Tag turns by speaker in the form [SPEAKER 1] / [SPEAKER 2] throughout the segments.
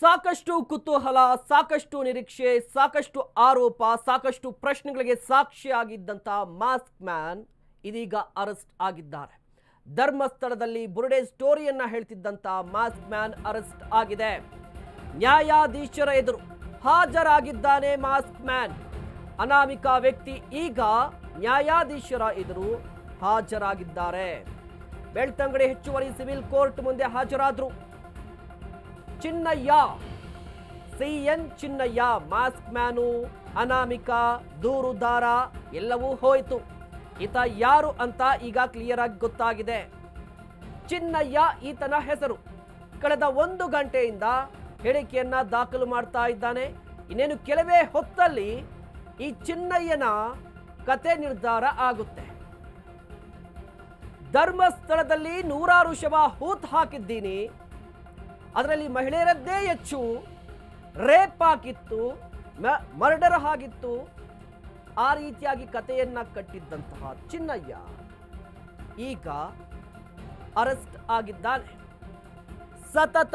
[SPEAKER 1] ಸಾಕಷ್ಟು ಕುತೂಹಲ, ಸಾಕಷ್ಟು ನಿರೀಕ್ಷೆ, ಸಾಕಷ್ಟು ಆರೋಪ, ಸಾಕಷ್ಟು ಪ್ರಶ್ನೆಗಳಿಗೆ ಸಾಕ್ಷಿಯಾಗಿದ್ದಂತ ಮಾಸ್ಕ್ ಮ್ಯಾನ್ ಇದೀಗ ಅರೆಸ್ಟ್ ಆಗಿದ್ದಾರೆ. ಧರ್ಮಸ್ಥಳದಲ್ಲಿ ಬುರುಡೆ ಸ್ಟೋರಿಯನ್ನ ಹೇಳ್ತಿದ್ದಂತ ಮಾಸ್ಕ್ ಮ್ಯಾನ್ ಅರೆಸ್ಟ್ ಆಗಿದೆ. ನ್ಯಾಯಾಧೀಶರ ಎದುರು ಹಾಜರಾಗಿದ್ದಾನೆ ಮಾಸ್ಕ್ ಮ್ಯಾನ್. ಅನಾಮಿಕ ವ್ಯಕ್ತಿ ಈಗ ನ್ಯಾಯಾಧೀಶರ ಎದುರು ಹಾಜರಾಗಿದ್ದಾರೆ. ಬೆಳ್ತಂಗಡಿ ಹೆಚ್ಚುವರಿ ಸಿವಿಲ್ ಕೋರ್ಟ್ ಮುಂದೆ ಹಾಜರಾದ್ರು Chinnayya, CN Chinnayya. Mask man, ಅನಾಮಿಕ, ದೂರುದಾರ ಎಲ್ಲವೂ ಹೋಯಿತು. ಈತ ಯಾರು ಅಂತ ಈಗ ಕ್ಲಿಯರ್ ಆಗಿ ಗೊತ್ತಾಗಿದೆ. ಚಿನ್ನಯ್ಯ ಈತನ ಹೆಸರು. ಕಳೆದ 1 ಗಂಟೆಯಿಂದ ಹೇಳಿಕೆಯನ್ನ ದಾಖಲು ಮಾಡ್ತಾ ಇದ್ದಾನೆ. ಇನ್ನೇನು ಕೆಲವೇ ಹೊತ್ತಲ್ಲಿ ಈ ಚಿನ್ನಯ್ಯನ ಕತೆ ನಿರ್ಧಾರ ಆಗುತ್ತೆ. ಧರ್ಮಸ್ಥಳದಲ್ಲಿ 100 ಶವ ಹೂತ್ ಹಾಕಿದ್ದೀನಿ, ಅದರಲ್ಲಿ ಮಹಿಳೆಯರದ್ದೇ ಹೆಚ್ಚು, ರೇಪ್ ಆಗಿತ್ತು, ಮರ್ಡರ್ ಆಗಿತ್ತು, ಆ ರೀತಿಯಾಗಿ ಕಥೆಯನ್ನ ಕಟ್ಟಿದ್ದಂತಹ ಚಿನ್ನಯ್ಯ ಈಗ ಅರೆಸ್ಟ್ ಆಗಿದ್ದಾನೆ. ಸತತ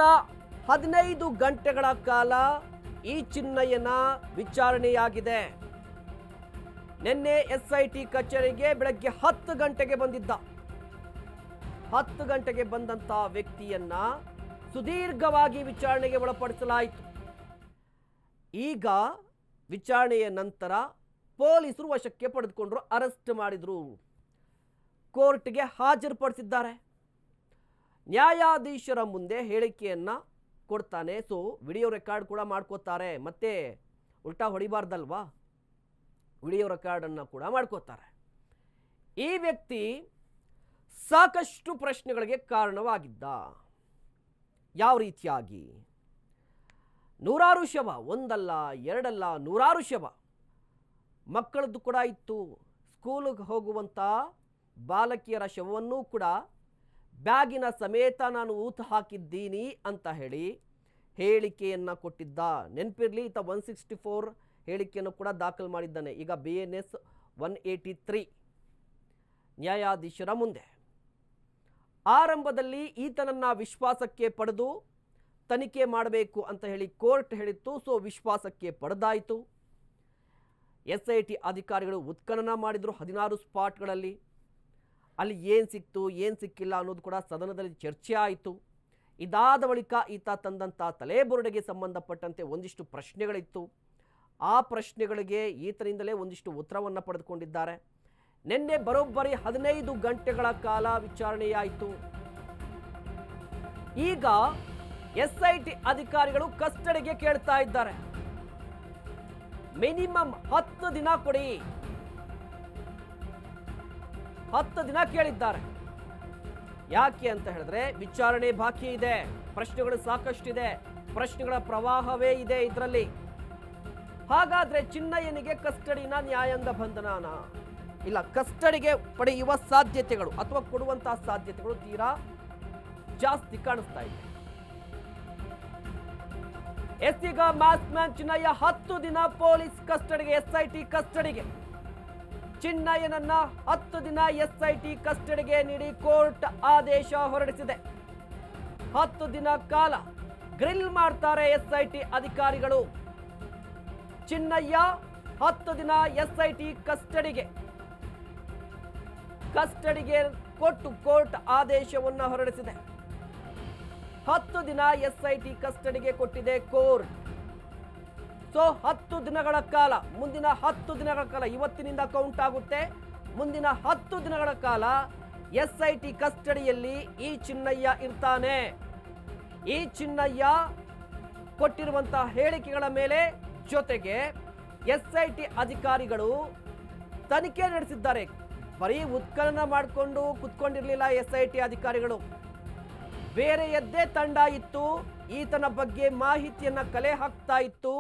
[SPEAKER 1] 15 ಗಂಟೆಗಳ ಕಾಲ ಈ ಚಿನ್ನಯ್ಯನ ವಿಚಾರಣೆಯಾಗಿದೆ. ನಿನ್ನೆ SIT ಕಚೇರಿಗೆ ಬೆಳಗ್ಗೆ 10 ಗಂಟೆಗೆ ಬಂದಿದ್ದ. 10 ಗಂಟೆಗೆ ಬಂದಂತ ವ್ಯಕ್ತಿಯನ್ನ ಸುದೀರ್ಘವಾಗಿ ವಿಚಾರಣೆಗೆ ಒಳಪಡಿಸಲಾಯಿತು. ಈಗ ವಿಚಾರಣೆಯ ನಂತರ ಪೊಲೀಸರು ವಶಕ್ಕೆ ಪಡೆದುಕೊಂಡ್ರು, ಅರೆಸ್ಟ್ ಮಾಡಿದ್ರು, ಕೋರ್ಟ್ಗೆ ಹಾಜರುಪಡಿಸಿದ್ದಾರೆ. ನ್ಯಾಯಾಧೀಶರ ಮುಂದೆ ಹೇಳಿಕೆಯನ್ನ ಕೊಡ್ತಾನೆ. ಸೊ ವಿಡಿಯೋ ರೆಕಾರ್ಡ್ ಕೂಡ ಮಾಡ್ಕೋತಾರೆ, ಮತ್ತೆ ಉಲ್ಟಾ ಹೊಡಿಬಾರ್ದಲ್ವಾ, ವಿಡಿಯೋ ರೆಕಾರ್ಡನ್ನು ಕೂಡ ಮಾಡ್ಕೋತಾರೆ. ಈ ವ್ಯಕ್ತಿ ಸಾಕಷ್ಟು ಪ್ರಶ್ನೆಗಳಿಗೆ ಕಾರಣವಾಗಿದ್ದ. ಯಾವ ರೀತಿಯಾಗಿ? 100 ಶವ, ಒಂದಲ್ಲ ಎರಡಲ್ಲ, 100 ಶವ. ಮಕ್ಕಳದ್ದು ಕೂಡ ಇತ್ತು. ಸ್ಕೂಲಿಗೆ ಹೋಗುವಂಥ ಬಾಲಕಿಯರ ಶವವನ್ನು ಕೂಡ ಬ್ಯಾಗಿನ ಸಮೇತ ನಾನು ಊತ ಹಾಕಿದ್ದೀನಿ ಅಂತ ಹೇಳಿ ಹೇಳಿಕೆಯನ್ನು ಕೊಟ್ಟಿದ್ದ. ನೆನಪಿರಲಿ, ಈತ 164 ಹೇಳಿಕೆಯನ್ನು ಕೂಡ ದಾಖಲು ಮಾಡಿದ್ದಾನೆ. ಈಗ BNS 183 ನ್ಯಾಯಾಧೀಶರ ಮುಂದೆ. ಆರಂಭದಲ್ಲಿ ಈತನನ್ನ ವಿಶ್ವಾಸಕ್ಕೆ ಪಡೆದು ತನಿಖೆ ಮಾಡಬೇಕು ಅಂತ ಹೇಳಿ ಕೋರ್ಟ್ ಹೇಳಿತ್ತು. ಸೊ ವಿಶ್ವಾಸಕ್ಕೆ ಪಡೆದಾಯಿತು. SIT ಅಧಿಕಾರಿಗಳು ಉತ್ಖನನ ಮಾಡಿದ್ರು 16 ಸ್ಪಾಟ್ಗಳಲ್ಲಿ. ಅಲ್ಲಿ ಏನು ಸಿಕ್ತು, ಏನು ಸಿಕ್ಕಿಲ್ಲ ಅನ್ನೋದು ಕೂಡ ಸದನದಲ್ಲಿ ಚರ್ಚೆ ಆಯಿತು. ಇದಾದ ಬಳಿಕ ಈತ ತಂದಂಥ ತಲೆಬುರುಡೆಗೆ ಸಂಬಂಧಪಟ್ಟಂತೆ ಒಂದಿಷ್ಟು ಪ್ರಶ್ನೆಗಳಿತ್ತು. ಆ ಪ್ರಶ್ನೆಗಳಿಗೆ ಈತನಿಂದಲೇ ಒಂದಿಷ್ಟು ಉತ್ತರವನ್ನು ಪಡೆದುಕೊಂಡಿದ್ದಾರೆ. ನಿನ್ನೆ ಬರೋಬ್ಬರಿ 15 ಗಂಟೆಗಳ ಕಾಲ ವಿಚಾರಣೆಯಾಯಿತು. ಈಗ SIT ಅಧಿಕಾರಿಗಳು ಕಸ್ಟಡಿಗೆ ಕೇಳ್ತಾ ಇದ್ದಾರೆ. ಮಿನಿಮಮ್ 10 ದಿನ ಕೊಡಿ, 10 ದಿನ ಕೇಳಿದ್ದಾರೆ. ಯಾಕೆ ಅಂತ ಹೇಳಿದ್ರೆ ವಿಚಾರಣೆ ಬಾಕಿ ಇದೆ, ಪ್ರಶ್ನೆಗಳು ಸಾಕಷ್ಟಿದೆ, ಪ್ರಶ್ನೆಗಳ ಪ್ರವಾಹವೇ ಇದೆ ಇದರಲ್ಲಿ. ಹಾಗಾದ್ರೆ ಚಿನ್ನಯ್ಯನಿಗೆ ಕಸ್ಟಡಿನ ನ್ಯಾಯಾಂಗ ಬಂಧನನ ಇಲ್ಲ, ಕಸ್ಟಡಿಗೆ ಪಡೆಯುವ ಸಾಧ್ಯತೆಗಳು ಅಥವಾ ಕೊಡುವಂತಹ ಸಾಧ್ಯತೆಗಳು ತೀರಾ ಜಾಸ್ತಿ ಕಾಣಿಸ್ತಾ ಇದೆ. ಈಗ ಮಾಸ್ಕ್ ಮ್ಯಾನ್ ಚಿನ್ನಯ್ಯ 10 ದಿನ ಪೊಲೀಸ್ ಕಸ್ಟಡಿಗೆ, SIT ಕಸ್ಟಡಿಗೆ. ಚಿನ್ನಯ್ಯನನ್ನ 10 ದಿನ SIT ಕಸ್ಟಡಿಗೆ ನೀಡಿ ಕೋರ್ಟ್ ಆದೇಶ ಹೊರಡಿಸಿದೆ. 10 ದಿನ ಕಾಲ ಗ್ರಿಲ್ ಮಾಡ್ತಾರೆ SIT ಅಧಿಕಾರಿಗಳು. ಚಿನ್ನಯ್ಯ 10 ದಿನ SIT ಕಸ್ಟಡಿಗೆ ಕೊಟ್ಟು ಕೋರ್ಟ್ ಆದೇಶವನ್ನು ಹೊರಡಿಸಿದೆ. 10 ದಿನ SIT ಕಸ್ಟಡಿಗೆ ಕೊಟ್ಟಿದೆ ಕೋರ್ಟ್. ಸೊ 10 ದಿನಗಳ ಕಾಲ, ಮುಂದಿನ 10 ದಿನಗಳ ಕಾಲ, ಇವತ್ತಿನಿಂದ ಕೌಂಟ್ ಆಗುತ್ತೆ. ಮುಂದಿನ 10 ದಿನಗಳ ಕಾಲ SIT ಕಸ್ಟಡಿಯಲ್ಲಿ ಈ ಚಿನ್ನಯ್ಯ ಇರ್ತಾನೆ. ಈ ಚಿನ್ನಯ್ಯ ಕೊಟ್ಟಿರುವಂತಹ ಹೇಳಿಕೆಗಳ ಮೇಲೆ ಜೊತೆಗೆ SIT ಅಧಿಕಾರಿಗಳು ತನಿಖೆ ನಡೆಸಿದ್ದಾರೆ. ಬರೀ ಉತ್ಖನನ ಮಾಡಿಕೊಂಡು ಕುತ್ಕೊಂಡಿರಲಿಲ್ಲ SIT ಅಧಿಕಾರಿಗಳು. ಬೇರೆಯದ್ದೇ ತಂಡ ಇತ್ತು, ಈತನ ಬಗ್ಗೆ ಮಾಹಿತಿಯನ್ನ ಕಲೆ ಹಾಕ್ತಾ ಇತ್ತು,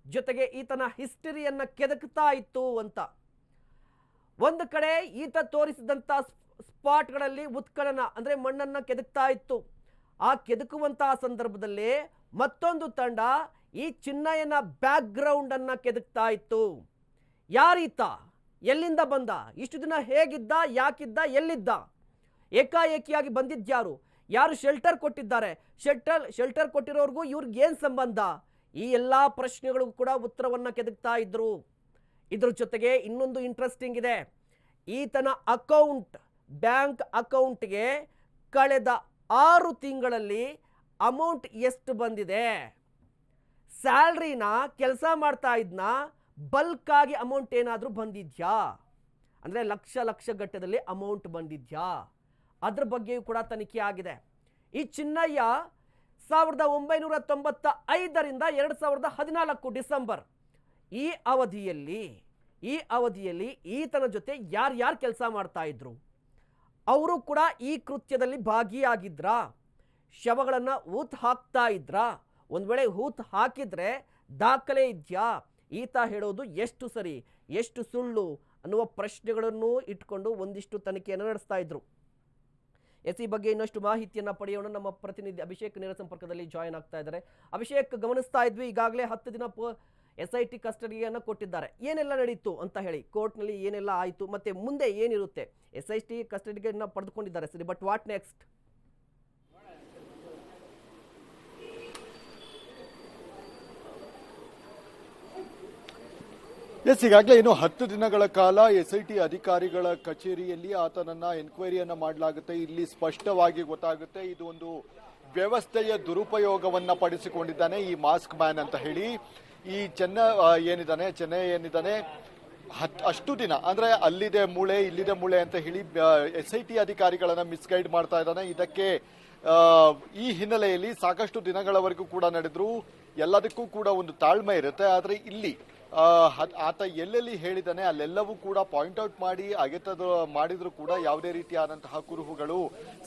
[SPEAKER 1] ಜೊತೆಗೆ ಈತನ ಹಿಸ್ಟರಿಯನ್ನ ಕೆದಕ್ತಾ ಇತ್ತು ಅಂತ. ಒಂದು ಕಡೆ ಈತ ತೋರಿಸಿದಂಥ ಸ್ಪಾಟ್ಗಳಲ್ಲಿ ಉತ್ಖನನ ಅಂದ್ರೆ ಮಣ್ಣನ್ನ ಕೆದಕ್ತಾ ಇತ್ತು. ಆ ಕೆದಕುವಂತಹ ಸಂದರ್ಭದಲ್ಲಿ ಮತ್ತೊಂದು ತಂಡ ಈ ಚಿನ್ನಯ್ಯನ ಬ್ಯಾಕ್ ಗ್ರೌಂಡ್ ಅನ್ನ ಕೆದಕ್ತಾ ಇತ್ತು. ಯಾರೀತ, ಎಲ್ಲಿಂದ ಬಂದ, ಇಷ್ಟು ದಿನ ಹೇಗಿದ್ದ, ಯಾಕಿದ್ದ, ಎಲ್ಲಿದ್ದ, ಏಕಾಏಕಿಯಾಗಿ ಬಂದಿದ್ಯಾರು, ಯಾರು ಶೆಲ್ಟರ್ ಕೊಟ್ಟಿದ್ದಾರೆ, ಶೆಲ್ಟರ್ ಕೊಟ್ಟಿರೋರ್ಗೂ ಇವ್ರಿಗೆ ಏನು ಸಂಬಂಧ? ಈ ಎಲ್ಲ ಪ್ರಶ್ನೆಗಳಿಗೂ ಕೂಡ ಉತ್ತರವನ್ನು ಕೆದಕ್ತಾ ಇದ್ರು. ಇದ್ರ ಜೊತೆಗೆ ಇನ್ನೊಂದು ಇಂಟ್ರೆಸ್ಟಿಂಗ್ ಇದೆ. ಈತನ ಅಕೌಂಟ್, ಬ್ಯಾಂಕ್ ಅಕೌಂಟ್ಗೆ ಕಳೆದ 6 ತಿಂಗಳಲ್ಲಿ ಅಮೌಂಟ್ ಎಷ್ಟು ಬಂದಿದೆ, ಸ್ಯಾಲ್ರಿನ ಕೆಲಸ ಮಾಡ್ತಾ ಇದ್ನ ಬಲ್ಕ್ ಆಗಿ ಅಮೌಂಟ್ ಏನಾದರೂ ಬಂದಿದ್ಯಾ, ಅಂದರೆ ಲಕ್ಷ ಗಟ್ಟದಲ್ಲಿ ಅಮೌಂಟ್ ಬಂದಿದ್ಯಾ, ಅದ್ರ ಬಗ್ಗೆಯೂ ಕೂಡ ತನಿಖೆ ಆಗಿದೆ. ಈ ಚಿನ್ನಯ್ಯ 1995ರಿಂದ 2014 ಡಿಸೆಂಬರ್ ಈ ಅವಧಿಯಲ್ಲಿ ಈತನ ಜೊತೆ ಯಾರ್ಯಾರು ಕೆಲಸ ಮಾಡ್ತಾ ಇದ್ರು, ಅವರು ಕೂಡ ಈ ಕೃತ್ಯದಲ್ಲಿ ಭಾಗಿಯಾಗಿದ್ರಾ, ಶವಗಳನ್ನು ಹೂತು ಹಾಕ್ತಾ ಇದ್ರಾ, ಒಂದು ವೇಳೆ ಹೂತು ಹಾಕಿದ್ರೆ ದಾಖಲೆ ಇದೆಯಾ, ಈತ ಹೇಳೋದು ಎಷ್ಟು ಸರಿ ಎಷ್ಟು ಸುಳ್ಳು ಅನ್ನುವ ಪ್ರಶ್ನೆಗಳನ್ನು ಇಟ್ಕೊಂಡು ಒಂದಿಷ್ಟು ತನಿಖೆಯನ್ನು ನಡೆಸ್ತಾ ಇದ್ರು. ಈ ಬಗ್ಗೆ ಇನ್ನಷ್ಟು ಮಾಹಿತಿಯನ್ನು ಪಡೆಯೋಣ. ನಮ್ಮ ಪ್ರತಿನಿಧಿ ಅಭಿಷೇಕ್ ನೇರ ಸಂಪರ್ಕದಲ್ಲಿ ಜಾಯಿನ್ ಆಗ್ತಾ ಇದ್ದಾರೆ. ಅಭಿಷೇಕ್, ಗಮನಿಸ್ತಾ ಇದ್ವಿ ಈಗಾಗಲೇ 10 ದಿನ SIT ಕಸ್ಟಡಿಯನ್ನು ಕೊಟ್ಟಿದ್ದಾರೆ. ಏನೆಲ್ಲ ನಡೀತು ಅಂತ ಹೇಳಿ, ಕೋರ್ಟ್ನಲ್ಲಿ ಏನೆಲ್ಲ ಆಯಿತು, ಮತ್ತೆ ಮುಂದೆ ಏನಿರುತ್ತೆ? SIT ಕಸ್ಟಡಿಯನ್ನು ಪಡೆದುಕೊಂಡಿದ್ದಾರೆ ಸರಿ, ಬಟ್ ವಾಟ್ ನೆಕ್ಸ್ಟ್?
[SPEAKER 2] ಈಗಾಗಲೇ ಇನ್ನು 10 ದಿನಗಳ ಕಾಲ SIT ಅಧಿಕಾರಿಗಳ ಕಚೇರಿಯಲ್ಲಿ ಆತನನ್ನ ಎನ್ಕ್ವೈರಿಯನ್ನ ಮಾಡಲಾಗುತ್ತೆ. ಇಲ್ಲಿ ಸ್ಪಷ್ಟವಾಗಿ ಗೊತ್ತಾಗುತ್ತೆ ಇದು ಒಂದು ವ್ಯವಸ್ಥೆಯ ದುರುಪಯೋಗವನ್ನ ಪಡಿಸಿಕೊಂಡಿದ್ದಾನೆ ಈ ಮಾಸ್ಕ್ ಮ್ಯಾನ್ ಅಂತ ಹೇಳಿ. ಈ ಚೆನ್ನೈ ಏನಿದ್ದಾನೆ ಅಷ್ಟು ದಿನ ಅಂದ್ರೆ ಅಲ್ಲಿದೆ ಮೂಳೆ ಇಲ್ಲಿದೆ ಮೂಳೆ ಅಂತ ಹೇಳಿ SIT ಅಧಿಕಾರಿಗಳನ್ನ ಮಿಸ್ಗೈಡ್ ಮಾಡ್ತಾ ಇದ್ದಾನೆ. ಇದಕ್ಕೆ ಈ ಹಿನ್ನೆಲೆಯಲ್ಲಿ ಸಾಕಷ್ಟು ದಿನಗಳವರೆಗೂ ಕೂಡ ನಡೆದ್ರು. ಎಲ್ಲದಕ್ಕೂ ಕೂಡ ಒಂದು ತಾಳ್ಮೆ ಇರುತ್ತೆ. ಆದ್ರೆ ಇಲ್ಲಿ ಆತ ಎಲ್ಲೆಲ್ಲಿ ಹೇಳಿದಾನೆ ಅಲ್ಲೆಲ್ಲವೂ ಕೂಡ ಪಾಯಿಂಟ್ ಔಟ್ ಮಾಡಿ ಮಾಡಿದ್ರು ಕೂಡ ಯಾವುದೇ ರೀತಿಯಾದಂತಹ ಕುರುಹುಗಳು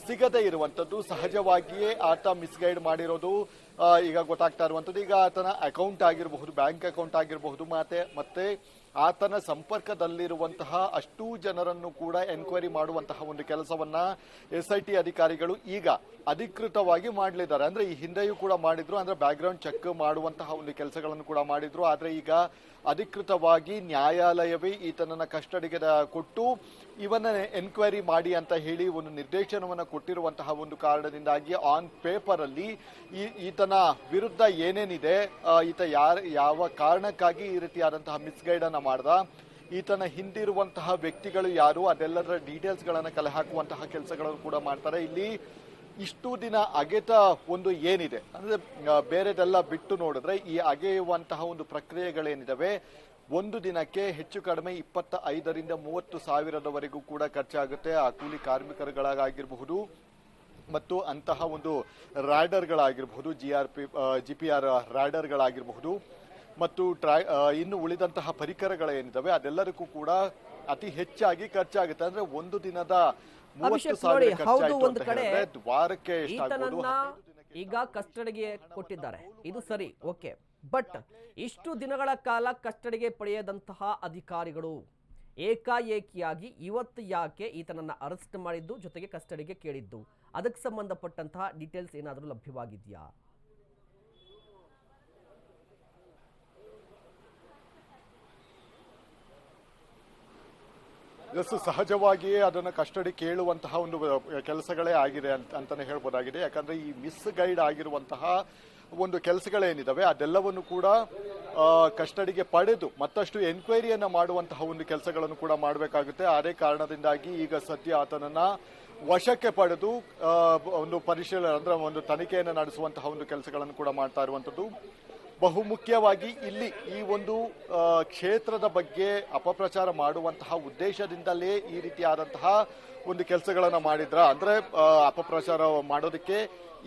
[SPEAKER 2] ಸಿಗದೇ ಇರುವಂತದ್ದು. ಸಹಜವಾಗಿಯೇ ಆತ ಮಿಸ್ಗೈಡ್ ಮಾಡಿರೋದು ಈಗ ಗೊತ್ತಾಗ್ತಾ ಇರುವಂತದ್ದು. ಈಗ ಆತನ ಅಕೌಂಟ್ ಆಗಿರಬಹುದು, ಬ್ಯಾಂಕ್ ಅಕೌಂಟ್ ಆಗಿರಬಹುದು, ಮತ್ತೆ ಆತನ ಸಂಪರ್ಕದಲ್ಲಿರುವಂತಹ ಅಷ್ಟೂ ಜನರನ್ನು ಕೂಡ ಎನ್ಕ್ವೈರಿ ಮಾಡುವಂತಹ ಒಂದು ಕೆಲಸವನ್ನ SIT ಅಧಿಕಾರಿಗಳು ಈಗ ಅಧಿಕೃತವಾಗಿ ಮಾಡಲಿದ್ದಾರೆ. ಅಂದ್ರೆ ಈ ಹಿಂದೆಯೂ ಕೂಡ ಮಾಡಿದ್ರು, ಅಂದ್ರೆ ಬ್ಯಾಕ್ ಗ್ರೌಂಡ್ ಚೆಕ್ ಮಾಡುವಂತಹ ಒಂದು ಕೆಲಸಗಳನ್ನು ಕೂಡ ಮಾಡಿದ್ರು. ಆದ್ರೆ ಈಗ ಅಧಿಕೃತವಾಗಿ ನ್ಯಾಯಾಲಯವೇ ಈತನನ್ನ ಕಸ್ಟಡಿಗೆ ಕೊಟ್ಟು ಇವನ್ನ ಎನ್ಕ್ವೈರಿ ಮಾಡಿ ಅಂತ ಹೇಳಿ ಒಂದು ನಿರ್ದೇಶನವನ್ನ ಕೊಟ್ಟಿರುವಂತಹ ಒಂದು ಕಾರಣದಿಂದಾಗಿ ಆನ್ ಪೇಪರ್ ಅಲ್ಲಿ ಈತನ ವಿರುದ್ಧ ಏನೇನಿದೆ, ಈತ ಯಾವ ಕಾರಣಕ್ಕಾಗಿ ಈ ರೀತಿಯಾದಂತಹ ಮಿಸ್ಗೈಡ್ ಅನ್ನ ಮಾಡ್ದ, ಈತನ ಹಿಂದಿರುವಂತಹ ವ್ಯಕ್ತಿಗಳು ಯಾರು, ಅದೆಲ್ಲದರ ಡೀಟೇಲ್ಸ್ ಗಳನ್ನ ಕಲೆ ಹಾಕುವಂತಹ ಕೆಲಸಗಳನ್ನು ಕೂಡ ಮಾಡ್ತಾರೆ. ಇಲ್ಲಿ ಇಷ್ಟು ದಿನ ಅಗೆತ ಒಂದು ಏನಿದೆ ಅಂದ್ರೆ ಬೇರೆದೆಲ್ಲ ಬಿಟ್ಟು ನೋಡಿದ್ರೆ ಈ ಅಗೆಯುವಂತಹ ಒಂದು ಪ್ರಕ್ರಿಯೆಗಳೇನಿದಾವೆ ಒಂದು ದಿನಕ್ಕೆ ಹೆಚ್ಚು ಕಡಿಮೆ 25ರಿಂದ 30 ಸಾವಿರದವರೆಗೂ ಕೂಡ ಖರ್ಚಾಗುತ್ತೆ. ಆ ಕೂಲಿ ಕಾರ್ಮಿಕರುಗಳಾಗಿರಬಹುದು ಮತ್ತು ಅಂತಹ ಒಂದು ರೈಡರ್ಗಳಾಗಿರಬಹುದು, GPR ರೈಡರ್ಗಳಾಗಿರಬಹುದು ಮತ್ತು ಇನ್ನು ಉಳಿದಂತಹ ಪರಿಕರಗಳೇನಿದಾವೆ ಅದೆಲ್ಲದಕ್ಕೂ ಕೂಡ ಅತಿ ಹೆಚ್ಚಾಗಿ ಖರ್ಚಾಗುತ್ತೆ. ಅಂದ್ರೆ ಒಂದು ದಿನದ 30,000
[SPEAKER 1] ಹೌದು, ಒಂದು ಕಡೆ ವಾರಕ್ಕೆ ಈಗ ಕಸ್ಟಡಿಗೆ ಕೊಟ್ಟಿದ್ದಾರೆ, ಇದು ಸರಿ, ಓಕೆ. ಬಟ್ ಇಷ್ಟು ದಿನಗಳ ಕಾಲ ಕಸ್ಟಡಿಗೆ ಪಡೆಯದಂತಹ ಅಧಿಕಾರಿಗಳು ಏಕಾಏಕಿಯಾಗಿ ಇವತ್ತು ಯಾಕೆ ಈತನನ್ನ ಅರೆಸ್ಟ್ ಮಾಡಿದ್ದು, ಜೊತೆಗೆ ಕಸ್ಟಡಿಗೆ ಕೇಳಿದ್ದು, ಅದಕ್ಕೆ ಸಂಬಂಧಪಟ್ಟಂತಹ ಡೀಟೇಲ್ಸ್ ಏನಾದರೂ ಲಭ್ಯವಾಗಿದೆಯಾ?
[SPEAKER 2] ಸಹಜವಾಗಿಯೇ ಅದನ್ನು ಕಸ್ಟಡಿ ಕೇಳುವಂತಹ ಒಂದು ಕೆಲಸಗಳೇ ಆಗಿದೆ ಅಂತಾನೆ ಹೇಳ್ಬೋದಾಗಿದೆ. ಯಾಕಂದ್ರೆ ಈ ಮಿಸ್ ಗೈಡ್ ಆಗಿರುವಂತಹ ಒಂದು ಕೆಲಸಗಳೇನಿದಾವೆ ಅದೆಲ್ಲವನ್ನು ಕೂಡ ಕಸ್ಟಡಿಗೆ ಪಡೆದು ಮತ್ತಷ್ಟು ಎನ್ಕ್ವೈರಿಯನ್ನ ಮಾಡುವಂತಹ ಒಂದು ಕೆಲಸಗಳನ್ನು ಕೂಡ ಮಾಡಬೇಕಾಗುತ್ತೆ. ಅದೇ ಕಾರಣದಿಂದಾಗಿ ಈಗ ಸದ್ಯ ಆತನನ್ನ ವಶಕ್ಕೆ ಪಡೆದು ಒಂದು ಪರಿಶೀಲನೆ ಅಂದ್ರೆ ಒಂದು ತನಿಖೆಯನ್ನು ನಡೆಸುವಂತಹ ಒಂದು ಕೆಲಸಗಳನ್ನು ಕೂಡ ಮಾಡ್ತಾ ಇರುವಂತದ್ದು. ಬಹುಮುಖ್ಯವಾಗಿ ಇಲ್ಲಿ ಈ ಒಂದು ಕ್ಷೇತ್ರದ ಬಗ್ಗೆ ಅಪಪ್ರಚಾರ ಮಾಡುವಂತಹ ಉದ್ದೇಶದಿಂದಲೇ ಈ ರೀತಿಯಾದಂತಹ ಒಂದು ಕೆಲಸಗಳನ್ನ ಮಾಡಿದ್ರ, ಅಂದ್ರೆ ಅಪಪ್ರಚಾರ ಮಾಡೋದಕ್ಕೆ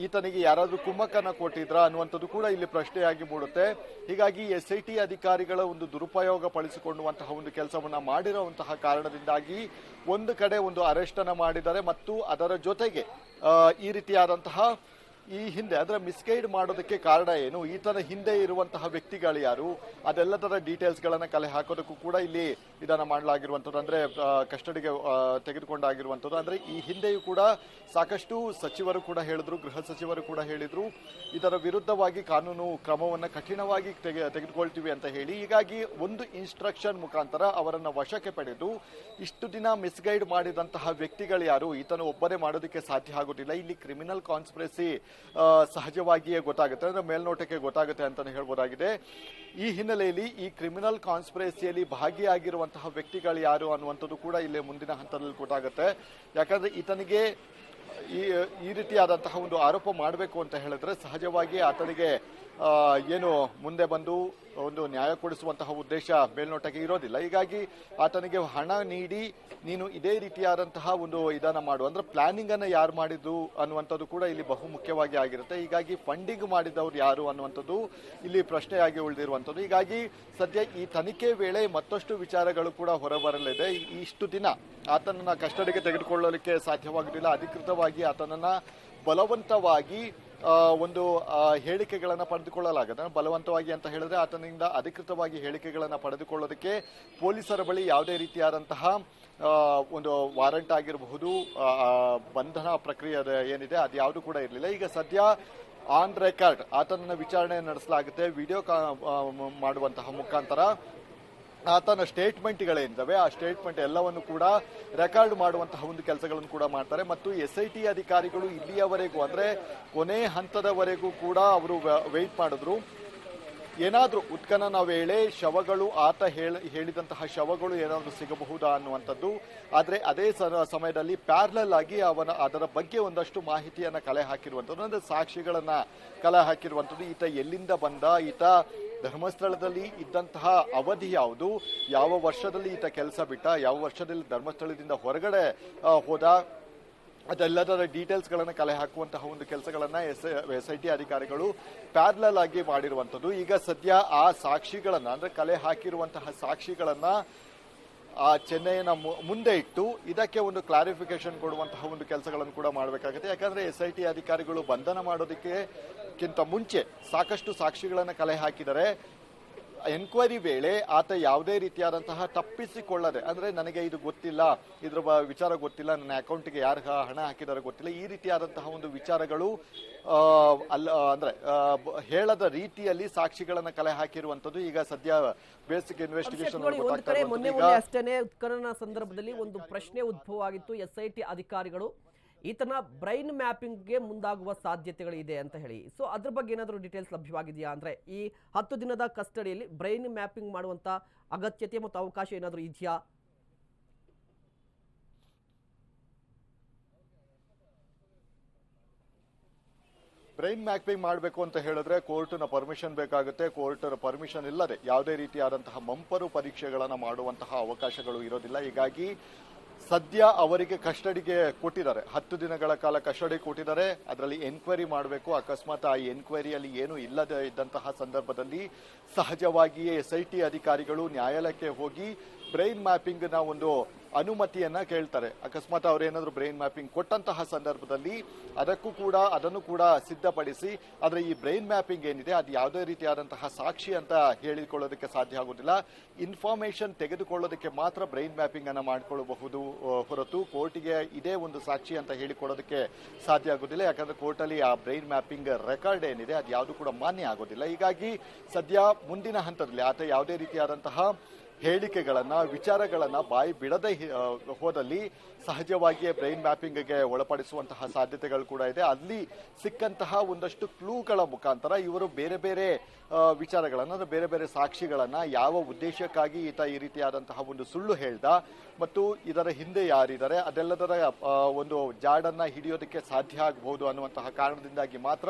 [SPEAKER 2] ಈತನಿಗೆ ಯಾರಾದ್ರೂ ಕುಮ್ಮಕ್ಕನ್ನ ಕೊಟ್ಟಿದ್ರ ಅನ್ನುವಂಥದ್ದು ಕೂಡ ಇಲ್ಲಿ ಪ್ರಶ್ನೆಯಾಗಿ ಮೂಡುತ್ತೆ. ಹೀಗಾಗಿ SIT ಅಧಿಕಾರಿಗಳ ಒಂದು ದುರುಪಯೋಗ ಪಡಿಸಿಕೊಳ್ಳುವಂತಹ ಒಂದು ಕೆಲಸವನ್ನ ಮಾಡಿರುವಂತಹ ಕಾರಣದಿಂದಾಗಿ ಒಂದು ಕಡೆ ಒಂದು ಅರೆಸ್ಟ್ ಅನ್ನ ಮಾಡಿದ್ದಾರೆ ಮತ್ತು ಅದರ ಜೊತೆಗೆ ಈ ರೀತಿಯಾದಂತಹ ಈ ಹಿಂದೆ ಅಂದ್ರೆ ಮಿಸ್ಗೈಡ್ ಮಾಡೋದಕ್ಕೆ ಕಾರಣ ಏನು, ಈತನ ಹಿಂದೆ ಇರುವಂತಹ ವ್ಯಕ್ತಿಗಳು ಯಾರು, ಅದೆಲ್ಲದರ ಡೀಟೇಲ್ಸ್ ಗಳನ್ನ ಕಲೆ ಹಾಕೋದಕ್ಕೂ ಕೂಡ ಇಲ್ಲಿ ಇದನ್ನ ಮಾಡಲಾಗಿರುವಂತದ್ದು, ಅಂದ್ರೆ ಕಸ್ಟಡಿಗೆ ತೆಗೆದುಕೊಂಡಾಗಿರುವಂತದ್ದು. ಅಂದ್ರೆ ಈ ಹಿಂದೆಯೂ ಕೂಡ ಸಾಕಷ್ಟು ಸಚಿವರು ಕೂಡ ಹೇಳಿದ್ರು, ಗೃಹ ಸಚಿವರು ಕೂಡ ಹೇಳಿದ್ರು ಇದರ ವಿರುದ್ಧವಾಗಿ ಕಾನೂನು ಕ್ರಮವನ್ನ ಕಠಿಣವಾಗಿ ತೆಗೆದುಕೊಳ್ತೀವಿ ಅಂತ ಹೇಳಿ. ಹೀಗಾಗಿ ಒಂದು ಇನ್ಸ್ಟ್ರಕ್ಷನ್ ಮುಖಾಂತರ ಅವರನ್ನ ವಶಕ್ಕೆ ಪಡೆದು ಇಷ್ಟು ದಿನ ಮಿಸ್ಗೈಡ್ ಮಾಡಿದಂತಹ ವ್ಯಕ್ತಿಗಳು ಯಾರು, ಈತನು ಒಬ್ಬರೇ ಮಾಡೋದಕ್ಕೆ ಸಾಧ್ಯ ಆಗುದಿಲ್ಲ. ಇಲ್ಲಿ ಕ್ರಿಮಿನಲ್ ಕಾನ್ಸ್ಪಿರಸಿ ಸಹಜವಾಗಿಯೇ ಗೊತ್ತಾಗುತ್ತೆ, ಅಂದ್ರೆ ಮೇಲ್ನೋಟಕ್ಕೆ ಗೊತ್ತಾಗುತ್ತೆ ಅಂತಾನೆ ಹೇಳ್ಬೋದಾಗಿದೆ. ಈ ಹಿನ್ನೆಲೆಯಲ್ಲಿ ಈ ಕ್ರಿಮಿನಲ್ ಕಾನ್ಸ್ಪಿರಸಿಯಲ್ಲಿ ಭಾಗಿಯಾಗಿರುವಂತಹ ವ್ಯಕ್ತಿಗಳು ಯಾರು ಅನ್ನುವಂಥದ್ದು ಕೂಡ ಇಲ್ಲಿ ಮುಂದಿನ ಹಂತದಲ್ಲಿ ಗೊತ್ತಾಗುತ್ತೆ. ಯಾಕಂದ್ರೆ ಈತನಿಗೆ ಈ ರೀತಿಯಾದಂತಹ ಒಂದು ಆರೋಪ ಮಾಡಬೇಕು ಅಂತ ಹೇಳಿದ್ರೆ ಸಹಜವಾಗಿ ಆತನಿಗೆ ಏನು ಮುಂದೆ ಬಂದು ಒಂದು ನ್ಯಾಯ ಕೊಡಿಸುವಂತಹ ಉದ್ದೇಶ ಮೇಲ್ನೋಟಕ್ಕೆ ಇರೋದಿಲ್ಲ. ಹೀಗಾಗಿ ಆತನಿಗೆ ಹಣ ನೀಡಿ ನೀನು ಇದೇ ರೀತಿಯಾದಂತಹ ಒಂದು ಇದನ್ನ ಮಾಡು, ಅಂದ್ರೆ ಪ್ಲಾನಿಂಗ್ ಅನ್ನ ಯಾರು ಮಾಡಿದ್ದು ಅನ್ನುವಂಥದ್ದು ಕೂಡ ಇಲ್ಲಿ ಬಹು ಮುಖ್ಯವಾಗಿ ಆಗಿರುತ್ತೆ. ಹೀಗಾಗಿ ಫಂಡಿಂಗ್ ಮಾಡಿದವರು ಯಾರು ಅನ್ನುವಂಥದ್ದು ಇಲ್ಲಿ ಪ್ರಶ್ನೆಯಾಗಿ ಉಳಿದಿರುವಂಥದ್ದು. ಹೀಗಾಗಿ ಸದ್ಯ ಈ ತನಿಖೆ ವೇಳೆ ಮತ್ತಷ್ಟು ವಿಚಾರಗಳು ಕೂಡ ಹೊರಬರಲಿದೆ. ಇಷ್ಟು ದಿನ ಆತನನ್ನ ಕಸ್ಟಡಿಗೆ ತೆಗೆದುಕೊಳ್ಳಲಿಕ್ಕೆ ಸಾಧ್ಯವಾಗುವುದಿಲ್ಲ. ಅಧಿಕೃತವಾಗಿ ಆತನನ್ನ ಬಲವಂತವಾಗಿ ಒಂದು ಹೇಳಿಕೆಗಳನ್ನ ಪಡೆದುಕೊಳ್ಳಲಾಗಿದೆ. ಬಲವಂತವಾಗಿ ಅಂತ ಹೇಳಿದ್ರೆ ಆತನಿಂದ ಅಧಿಕೃತವಾಗಿ ಹೇಳಿಕೆಗಳನ್ನ ಪಡೆದುಕೊಳ್ಳೋದಕ್ಕೆ ಪೊಲೀಸರ ಬಳಿ ಯಾವುದೇ ರೀತಿಯಾದಂತಹ ಒಂದು ವಾರಂಟ್ ಆಗಿರಬಹುದು, ಬಂಧನ ಪ್ರಕ್ರಿಯೆ ಏನಿದೆ ಅದು ಯಾವುದು ಕೂಡ ಇರಲಿಲ್ಲ. ಈಗ ಸದ್ಯ ಆನ್ ರೆಕಾರ್ಡ್ ಆತನನ್ನ ವಿಚಾರಣೆ ನಡೆಸಲಾಗುತ್ತೆ, ವಿಡಿಯೋ ಮಾಡುವಂತಹ ಮುಖಾಂತರ ಆತನ ಸ್ಟೇಟ್ಮೆಂಟ್ಗಳೇನಿದ್ದಾವೆ ಆ ಸ್ಟೇಟ್ಮೆಂಟ್ ಎಲ್ಲವನ್ನು ಕೂಡ ರೆಕಾರ್ಡ್ ಮಾಡುವಂತಹ ಒಂದು ಕೆಲಸಗಳನ್ನು ಕೂಡ ಮಾಡ್ತಾರೆ. ಮತ್ತು SIT ಅಧಿಕಾರಿಗಳು ಇಲ್ಲಿಯವರೆಗೂ ಅಂದ್ರೆ ಕೊನೆ ಹಂತದವರೆಗೂ ಕೂಡ ಅವರು ವೆಯ್ಟ್ ಮಾಡಿದ್ರು. ಏನಾದ್ರೂ ಉತ್ಖನನ ವೇಳೆ ಶವಗಳು ಆತ ಹೇಳಿದಂತಹ ಶವಗಳು ಏನಾದ್ರೂ ಸಿಗಬಹುದಾ ಅನ್ನುವಂಥದ್ದು. ಆದ್ರೆ ಅದೇ ಸಮಯದಲ್ಲಿ ಪ್ಯಾರಲಲ್ ಆಗಿ ಅದರ ಬಗ್ಗೆ ಒಂದಷ್ಟು ಮಾಹಿತಿಯನ್ನ ಕಲೆ ಹಾಕಿರುವಂಥದ್ದು, ಅಂದ್ರೆ ಸಾಕ್ಷಿಗಳನ್ನ ಕಲೆ ಹಾಕಿರುವಂಥದ್ದು. ಈತ ಎಲ್ಲಿಂದ ಬಂದ, ಈತ ಧರ್ಮಸ್ಥಳದಲ್ಲಿ ಇದ್ದಂತಹ ಅವಧಿ ಯಾವುದು, ಯಾವ ವರ್ಷದಲ್ಲಿ ಈತ ಕೆಲಸ ಬಿಟ್ಟ, ಯಾವ ವರ್ಷದಲ್ಲಿ ಧರ್ಮಸ್ಥಳದಿಂದ ಹೊರಗಡೆ ಹೋದ, ಅದೆಲ್ಲದರ ಡೀಟೇಲ್ಸ್ ಗಳನ್ನ ಕಲೆ ಹಾಕುವಂತಹ ಒಂದು ಕೆಲಸಗಳನ್ನ SIT ಅಧಿಕಾರಿಗಳು ಪ್ಯಾರಲಲ್ ಆಗಿ ಮಾಡಿರುವಂತದ್ದು. ಈಗ ಸದ್ಯ ಆ ಸಾಕ್ಷಿಗಳನ್ನ ಅಂದ್ರೆ ಕಲೆ ಹಾಕಿರುವಂತಹ ಸಾಕ್ಷಿಗಳನ್ನ ಆ ಚೆನ್ನೈನ ಮುಂದೆ ಇಟ್ಟು ಇದಕ್ಕೆ ಒಂದು ಕ್ಲಾರಿಫಿಕೇಶನ್ ಕೊಡುವಂತಹ ಒಂದು ಕೆಲಸಗಳನ್ನು ಕೂಡ ಮಾಡಬೇಕಾಗುತ್ತೆ. ಯಾಕಂದ್ರೆ SIT ಅಧಿಕಾರಿಗಳು ಬಂಧನ ಮಾಡೋದಕ್ಕಿಂತ ಮುಂಚೆ ಸಾಕಷ್ಟು ಸಾಕ್ಷಿಗಳನ್ನ ಕಲೆ ಹಾಕಿದರೆ ಎನ್ಕ್ವೈರಿ ವೇಳೆ ಆತ ಯಾವುದೇ ರೀತಿಯಾದಂತಹ ತಪ್ಪಿಸಿಕೊಳ್ಳದೆ, ಅಂದ್ರೆ ನನಗೆ ಇದು ಗೊತ್ತಿಲ್ಲ, ಇದ್ರ ವಿಚಾರ ಗೊತ್ತಿಲ್ಲ, ನನ್ನ ಅಕೌಂಟ್ಗೆ ಯಾರು ಹಣ ಹಾಕಿದಾರೆ ಗೊತ್ತಿಲ್ಲ, ಈ ರೀತಿಯಾದಂತಹ ಒಂದು ವಿಚಾರಗಳು ಅಂದ್ರೆ ಹೇಳದ ರೀತಿಯಲ್ಲಿ ಸಾಕ್ಷಿಗಳನ್ನ ಕಲೆ ಹಾಕಿರುವಂತದ್ದು. ಈಗ ಸದ್ಯ ಬೇಸಿಕ್ ಇನ್ವೆಸ್ಟಿಗೇಷನ್
[SPEAKER 1] ಅಷ್ಟೇನೆ ಉತ್ಖನನ ಸಂದರ್ಭದಲ್ಲಿ ಒಂದು ಪ್ರಶ್ನೆ ಉದ್ಭವ ಆಗಿತ್ತು. SIT ಅಧಿಕಾರಿಗಳು ಈತನ ಬ್ರೈನ್ ಮ್ಯಾಪಿಂಗ್ಗೆ ಮುಂದಾಗುವ ಸಾಧ್ಯತೆಗಳು ಇದೆ ಅಂತ ಹೇಳಿ, ಸೊ ಅದ್ರ ಬಗ್ಗೆ ಏನಾದರೂ ಡೀಟೇಲ್ಸ್ ಲಭ್ಯವಾಗಿದೆಯಾ? ಅಂದ್ರೆ ಈ 10 ದಿನದ ಕಸ್ಟಡಿಯಲ್ಲಿ ಬ್ರೈನ್ ಮ್ಯಾಪಿಂಗ್ ಮಾಡುವಂತ ಅಗತ್ಯತೆ ಮತ್ತು ಅವಕಾಶ ಏನಾದರೂ ಇದೆಯಾ?
[SPEAKER 2] ಬ್ರೈನ್ ಮ್ಯಾಪಿಂಗ್ ಮಾಡಬೇಕು ಅಂತ ಹೇಳಿದ್ರೆ ಕೋರ್ಟ್ನ ಪರ್ಮಿಷನ್ ಬೇಕಾಗುತ್ತೆ. ಕೋರ್ಟ್ನ ಪರ್ಮಿಷನ್ ಇಲ್ಲದೆ ಯಾವುದೇ ರೀತಿಯಾದಂತಹ ಮಂಪರು ಪರೀಕ್ಷೆಗಳನ್ನ ಮಾಡುವಂತಹ ಅವಕಾಶಗಳು ಇರೋದಿಲ್ಲ. ಹೀಗಾಗಿ ಸದ್ಯ ಅವರಿಗೆ ಕಸ್ಟಡಿಗೆ ಕೊಟ್ಟಿದ್ದಾರೆ, 10 ದಿನಗಳ ಕಾಲ ಕಸ್ಟಡಿ ಕೊಟ್ಟಿದ್ದಾರೆ. ಅದರಲ್ಲಿ ಎನ್ಕ್ವೈರಿ ಮಾಡಬೇಕು. ಅಕಸ್ಮಾತ್ ಆ ಎನ್ಕ್ವೈರಿಯಲ್ಲಿ ಏನು ಇಲ್ಲದೆ ಇದ್ದಂತಹ ಸಂದರ್ಭದಲ್ಲಿ ಸಹಜವಾಗಿಯೇ SIT ಅಧಿಕಾರಿಗಳು ನ್ಯಾಯಾಲಯಕ್ಕೆ ಹೋಗಿ ಬ್ರೈನ್ ಮ್ಯಾಪಿಂಗ್ ನ ಒಂದು ಅನುಮತಿಯನ್ನ ಕೇಳ್ತಾರೆ. ಅಕಸ್ಮಾತ್ ಅವರೇನಾದ್ರೂ ಬ್ರೈನ್ ಮ್ಯಾಪಿಂಗ್ ಕೊಟ್ಟಂತಹ ಸಂದರ್ಭದಲ್ಲಿ ಅದನ್ನು ಕೂಡ ಸಿದ್ಧಪಡಿಸಿ, ಆದ್ರೆ ಈ ಬ್ರೈನ್ ಮ್ಯಾಪಿಂಗ್ ಏನಿದೆ ಅದು ಯಾವುದೇ ರೀತಿಯಾದಂತಹ ಸಾಕ್ಷಿ ಅಂತ ಹೇಳಿಕೊಳ್ಳೋದಕ್ಕೆ ಸಾಧ್ಯ ಆಗುದಿಲ್ಲ. ಇನ್ಫಾರ್ಮೇಶನ್ ತೆಗೆದುಕೊಳ್ಳೋದಕ್ಕೆ ಮಾತ್ರ ಬ್ರೈನ್ ಮ್ಯಾಪಿಂಗ್ ಅನ್ನ ಮಾಡಿಕೊಳ್ಳಬಹುದು ಹೊರತು ಕೋರ್ಟಿಗೆ ಇದೇ ಒಂದು ಸಾಕ್ಷಿ ಅಂತ ಹೇಳಿಕೊಳ್ಳೋದಕ್ಕೆ ಸಾಧ್ಯ ಆಗುದಿಲ್ಲ. ಯಾಕಂದ್ರೆ ಕೋರ್ಟಲ್ಲಿ ಆ ಬ್ರೈನ್ ಮ್ಯಾಪಿಂಗ್ ರೆಕಾರ್ಡ್ ಏನಿದೆ ಅದು ಯಾವುದು ಕೂಡ ಮಾನ್ಯ ಆಗೋದಿಲ್ಲ. ಹೀಗಾಗಿ ಸದ್ಯ ಮುಂದಿನ ಹಂತದಲ್ಲಿ ಆತ ಯಾವುದೇ ರೀತಿಯಾದಂತಹ ಹೇಳಿಕೆಗಳನ್ನ ವಿಚಾರಗಳನ್ನ ಬಾಯಿ ಬಿಡದೆ ಹೋದಲ್ಲಿ ಸಹಜವಾಗಿಯೇ ಬ್ರೈನ್ ಮ್ಯಾಪಿಂಗ್ಗೆ ಒಳಪಡಿಸುವಂತಹ ಸಾಧ್ಯತೆಗಳು ಕೂಡ ಇದೆ. ಅಲ್ಲಿ ಸಿಕ್ಕಂತಹ ಒಂದಷ್ಟು ಕ್ಲೂಗಳ ಮುಖಾಂತರ ಇವರು ಬೇರೆ ಬೇರೆ ವಿಚಾರಗಳನ್ನ ಅಂದ್ರೆ ಬೇರೆ ಬೇರೆ ಸಾಕ್ಷಿಗಳನ್ನ ಯಾವ ಉದ್ದೇಶಕ್ಕಾಗಿ ಈತ ಈ ರೀತಿಯಾದಂತಹ ಒಂದು ಸುಳ್ಳು ಹೇಳ್ದ ಮತ್ತು ಇದರ ಹಿಂದೆ ಯಾರಿದ್ದಾರೆ ಅದೆಲ್ಲದರ ಒಂದು ಜಾಡನ್ನ ಹಿಡಿಯೋದಕ್ಕೆ ಸಾಧ್ಯ ಆಗಬಹುದು ಅನ್ನುವಂತಹ ಕಾರಣದಿಂದಾಗಿ ಮಾತ್ರ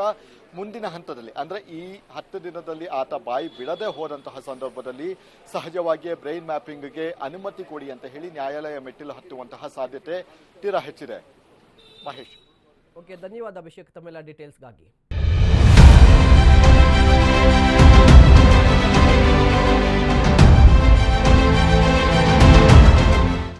[SPEAKER 2] ಮುಂದಿನ ಹಂತದಲ್ಲಿ ಅಂದ್ರೆ ಈ 10 ದಿನದಲ್ಲಿ ಆತ ಬಾಯಿ ಬಿಡದೆ ಹೋದಂತಹ ಸಂದರ್ಭದಲ್ಲಿ ಸಹಜವಾಗಿಯೇ ಬ್ರೈನ್ ಮ್ಯಾಪಿಂಗ್ಗೆ ಅನುಮತಿ ಕೊಡಿ ಅಂತ ಹೇಳಿ ನ್ಯಾಯಾಲಯ ಮೆಟ್ಟಿಲು ಹತ್ತುವಂತಹ ಸಾಧ್ಯತೆ ತೀರಾ ಹೆಚ್ಚಿದೆ. ಮಹೇಶ್,
[SPEAKER 1] ಓಕೆ, ಧನ್ಯವಾದ ಅಭಿಷೇಕ್ ತಮ್ಮೆಲ್ಲ ಡೀಟೇಲ್ಸ್ಗಾಗಿ.